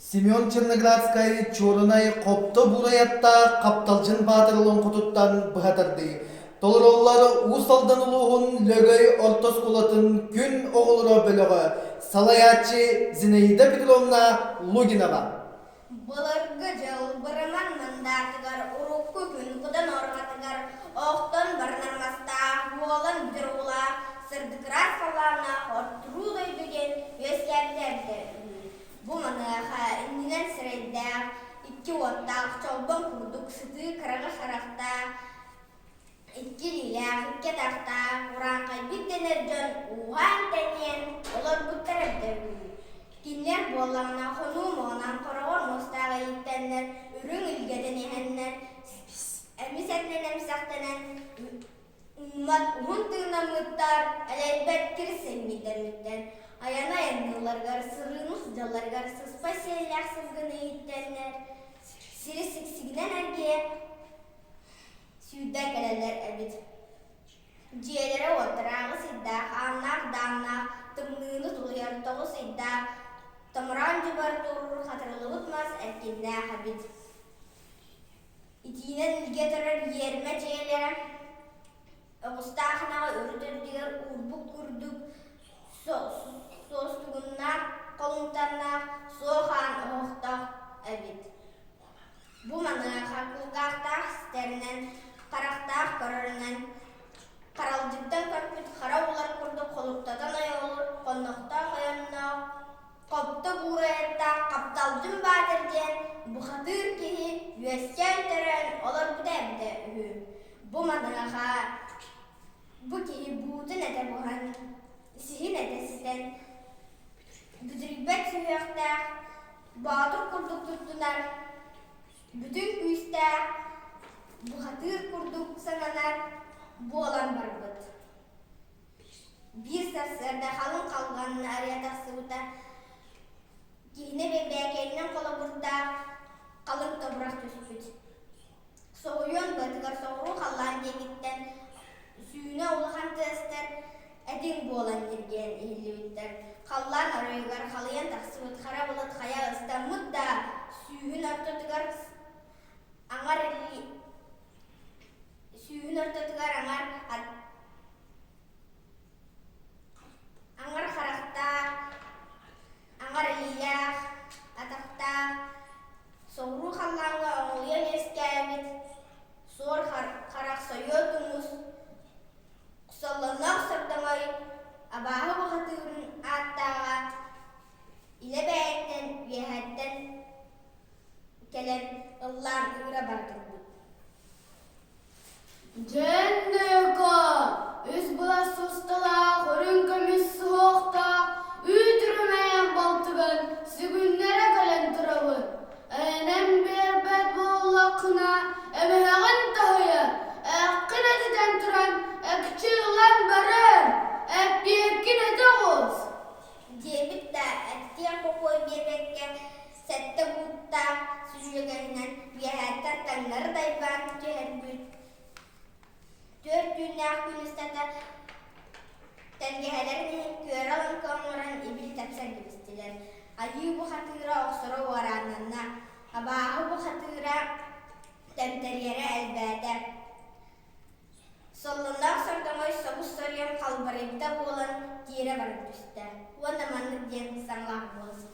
Семен Черноградскай чорынай қопты бураятта қапталжын батырылын құтыттан бұғатырды. Толыроллары усалдан ұлығын лөгөй ортос кулатын күн оғылыра бөлігі Салаячы Зинаида Петровна Лугинова. Бұлырғы жыл бұрыман мандатығар ұрыққы күн құдан орғатығар оқтан барнармаста уолан бір ула сырдықырар салана ортырулай деген өскердерді. Бұл маныға иннен сірейді икки оттақ чолбан күрдік сыты қырағы шарақта икки лилях, икки тақта ұранқай биттенер жон уған тәнен олар бұттарыбды. Кинлер боллағына қону моғынан қорағыр мостағы еттенлер, үрің үлгеден ехенлер, әмісәтінен әмісақтанан ұмат ұғын тыңна мұттар, әләйбәт кірсен мейдерметтен. Аяна-яныларғар, сырыныз жаларғар, сыспа селях сызғыны еттенлер, сирі сіксігінен әрге сүйді кәлелер әбет. Жиелері отырағы сиддақ, аннақ, дамнақ, тымныңыз ұлғыр тоғы сиддақ, Тамыран жыбар тұрыр қатырлы ұтмас әкенді қабет. Итінен үлге тұрыр ерме жиелері, ұғыстағынаға өрдірдігер ұрбық күрдік, соғыстығыннақ, қолымтарнақ, соған ұғықтақ әбет. Бұл маныға құлғақтақ стерінен, қарақтақ көрірінен, қаралдықтан көрпіт қара олар күрді қолықтадан ай olur, қоннақтан қояннақ, Қопты бұғырайытта қапталдың бадырден бұқатыр кейі өскен түрін олар бұда әбді үйі. Бұл маныға бұл кейі бұғытын әді бұған сихин әдесіден бүдірбәт сүйіқті бағытыр күрдік тұттынар бүтін күйісті бұқатыр күрдік сананар бұл олан бар бұд. Bir сәрсәрді қалың қалғанын ариятасы бұта Кейіне бәкелінен қолы бұрда қалың табырақ төсіппет. Соғыйон бұтығар соғыру қалған дегіттен сүйіне ұлыған тәстер әден болан ерген елі өттер. Қалған арайығар қалыян тақсы бұт қара бұлыт қая ұстан мұтта сүйін ортатығар аңар қарақта Аңар лиях, атақта, соғыру қалланға оңылыян еске әбет, сор қарақ сойы тұмыз, құсалланақ сұрдамай, абағы бұғатығын аттаға, илі бәйеттен, вейхәттен кәлен ұллан ұғыра бардыр бұд. Жәндігі, үз бұла сұстыла, қорын көмес сұғықта, Ütürmeyen baltıgın, sügünlere gelen turağın. Enem bir bed boğulakına, emeğin tahıya. Ekkin ediden turan, ekçi ulan barın. Ek yekin edeğiz. Debit de ettiğe kokoy bir bekke, sette buğutta süzülgeninden viyahette tanları dayban tüher büt. 4 günler gün istedi. Тәлгәһәләрнең көрә алан камыран ибил тәпсәр гибистеләр. Айы бу хатыра оқсыра варанына, абағы бу хатыра тәмтәргәре әлбәдә. Соллынлақ сардамай соғыс сорьям қалбарайда болан тире барып түсті. Оны манны ден саңлақ болсын.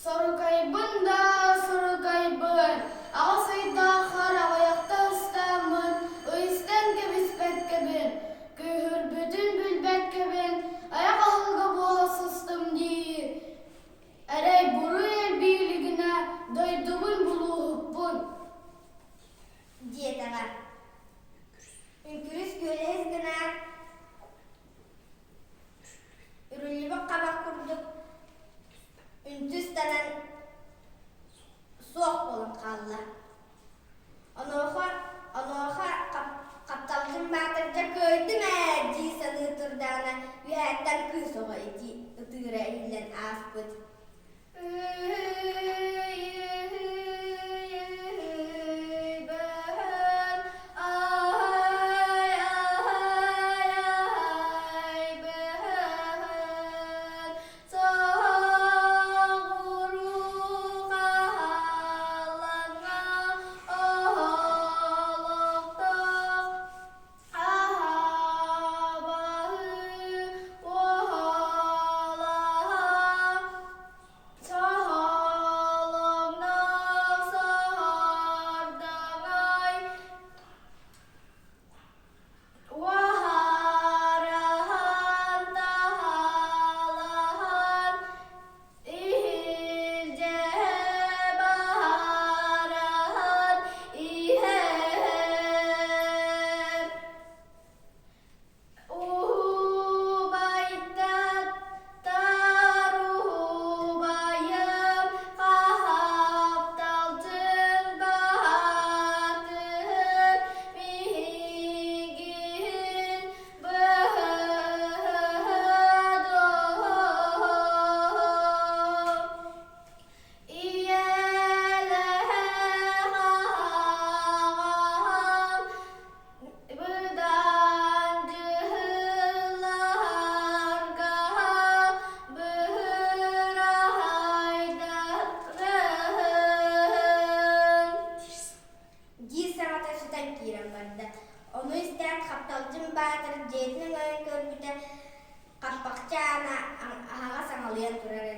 Сорукайбын да сорукайбын, ағасайда қара аяқта ұстамын, ұйыстан кебіспәт кебін. Көйір бүтін бүлбәт кебен, аяқ ақылға бола сұстым дейі. Әрәй бұры әл бейлігіне дойдығын бұлу ғыппын. Диетаға. Үнкүріс көлес гына үрілібі қабақ күрдік. Үнтүс танан соқ болын қалла. Оноға Қапталдың батырда көйді мә дейсіні тұрдағына үйәттен күн соға ұтыра елен ас бұд.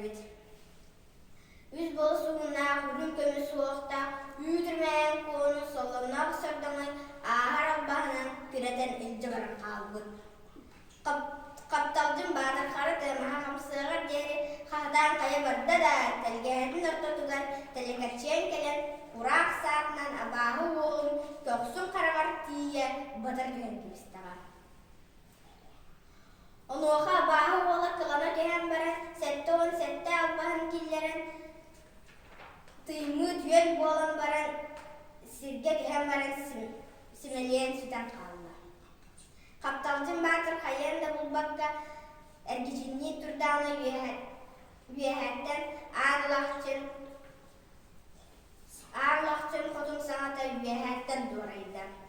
bit. Üz bolu suğuna, hürüm kömü soğukta, üydürmeyen konu solunna sırdamay, ahar albahının küreden ilci varan kalbın. Kaptalcın Bahadır Karı maha kamsığır deri, kahdan kaya barda da, telgehedin ortotugar, telekerçeyen kelen, Urak saatnan abahı oğlum, köksün karagar tiye, badar göğen gibistağa. Onuoha abahı oğla kılana gehen baran, sette albahın killerin, Tıymıt yön boğulan baran, sirge gehen baran simeleyen süten kaldı. Kaptalcın Bahadır Kayan da bulbakka, ergicini turdağına üyeherden ağırlakçın kodun sanata üyeherden doğraydı.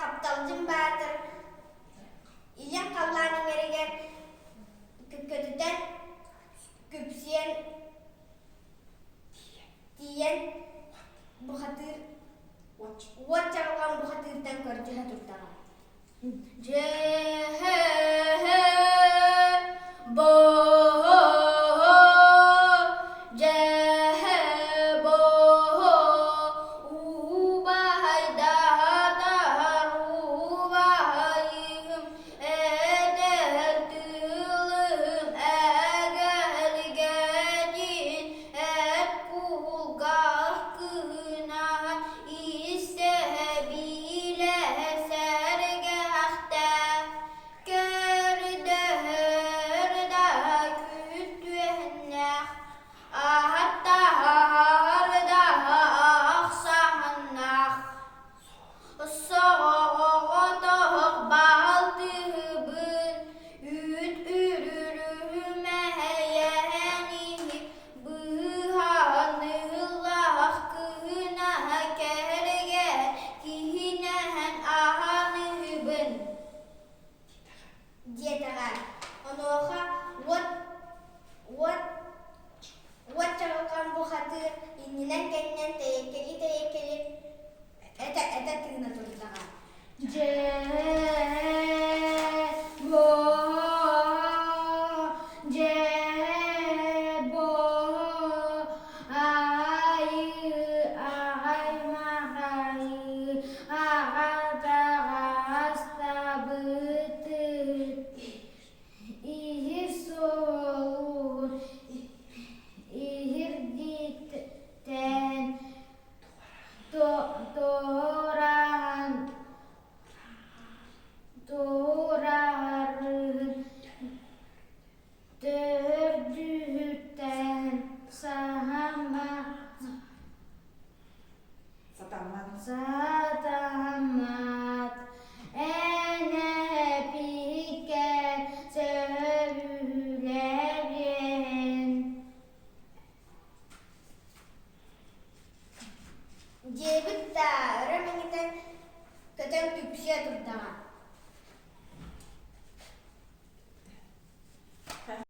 Kaptalcın Bahadır İlyan kallanın verigen kötüden küpsiyen diyen Bahadır Waccawan Bahadır'dan kerja turtaga. Ke Doğrarın dördüten satamat ene piker söyleyen Cebit de öğrenmekten kötü tüpşe durdan.